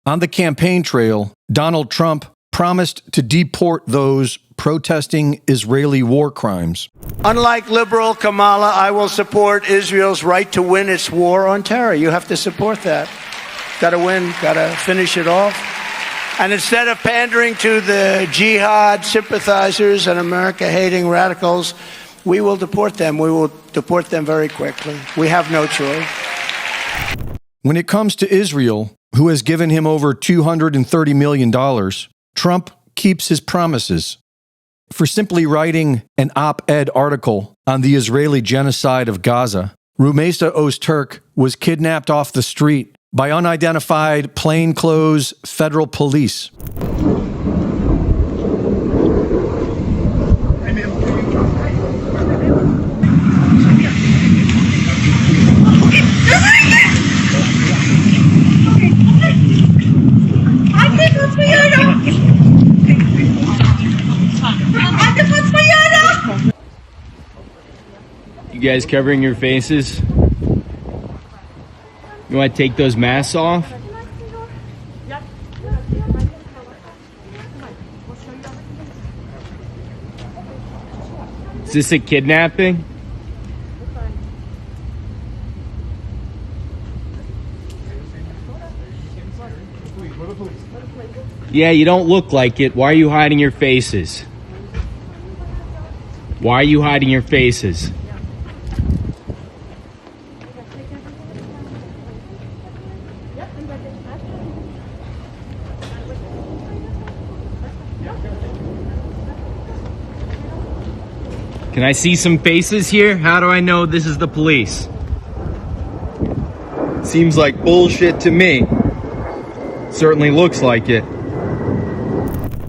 On the campaign trail, Donald Trump promised to deport those protesting Israeli war crimes. Unlike liberal Kamala, I will support Israel's right to win its war on terror. You have to support that. Got to win, got to finish it off. And instead of pandering to the jihad sympathizers and America-hating radicals, we will deport them. We will deport them very quickly. We have no choice. When it comes to Israel, who has given him over $230 million, Trump keeps his promises. For simply writing an op-ed article on the Israeli genocide of Gaza, Rumeysa Ozturk was kidnapped off the street by unidentified plainclothes federal police. You guys covering your faces? You want to take those masks off? Is this a kidnapping? Yeah, you don't look like it. Why are you hiding your faces? Why are you hiding your faces? Can I see some faces here? How do I know this is the police? Seems like bullshit to me. Certainly looks like it.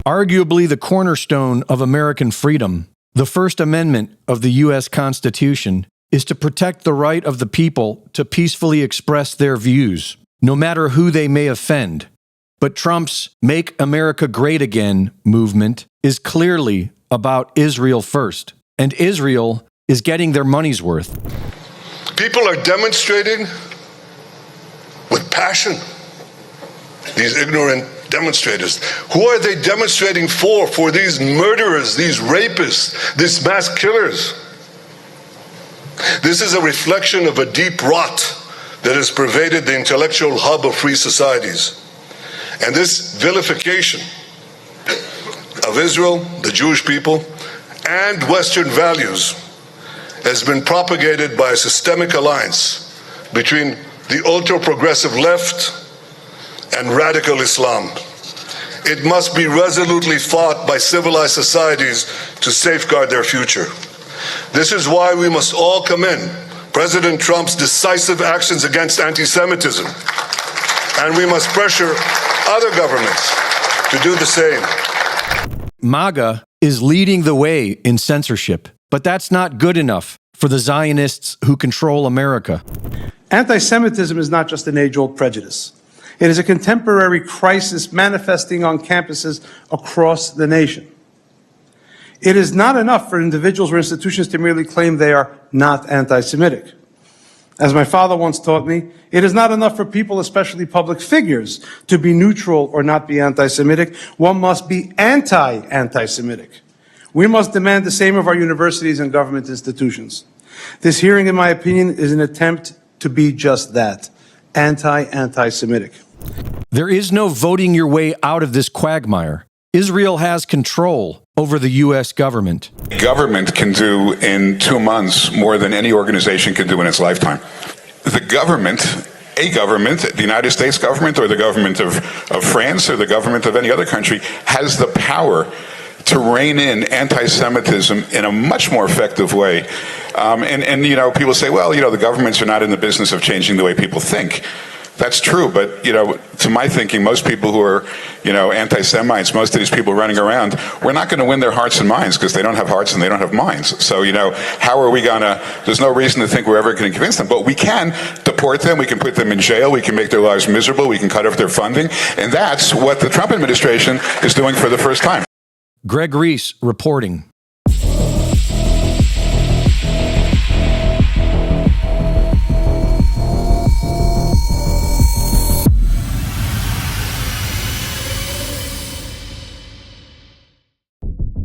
Arguably the cornerstone of American freedom, the First Amendment of the U.S. Constitution is to protect the right of the people to peacefully express their views, no matter who they may offend. But Trump's Make America Great Again movement is clearly about Israel first, and Israel is getting their money's worth. People are demonstrating with passion. These ignorant demonstrators. Who are they demonstrating for? For these murderers, these rapists, these mass killers. This is a reflection of a deep rot that has pervaded the intellectual hub of free societies. And this vilification of Israel, the Jewish people, and Western values has been propagated by a systemic alliance between the ultra-progressive left and radical Islam. It must be resolutely fought by civilized societies to safeguard their future. This is why we must all commend President Trump's decisive actions against anti-Semitism, and we must pressure other governments to do the same. MAGA is leading the way in censorship, but that's not good enough for the Zionists who control America. Anti-Semitism is not just an age-old prejudice. It is a contemporary crisis manifesting on campuses across the nation. It is not enough for individuals or institutions to merely claim they are not anti-Semitic. As my father once taught me, it is not enough for people, especially public figures, to be neutral or not be anti-Semitic. One must be anti-Semitic. We must demand the same of our universities and government institutions. This hearing, in my opinion, is an attempt to be just that, anti-Semitic. There is no voting your way out of this quagmire. Israel has control over the U.S. government. Government can do in 2 months more than any organization can do in its lifetime. The government, the United States government or the government of France or the government of any other country, has the power to rein in anti-Semitism in a much more effective way. And you know, people say, well, you know, the governments are not in the business of changing the way people think. That's true, but, you know, to my thinking, most people who are, you know, anti-Semites, most of these people running around, we're not going to win their hearts and minds because they don't have hearts and they don't have minds. So, you know, how are we going to, there's no reason to think we're ever going to convince them, but we can deport them, we can put them in jail, we can make their lives miserable, we can cut off their funding, and that's what the Trump administration is doing for the first time. Greg Reese reporting.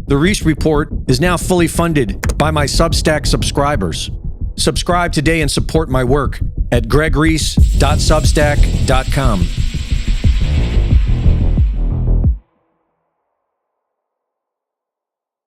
The Reese Report is now fully funded by my Substack subscribers. Subscribe today and support my work at gregreese.substack.com.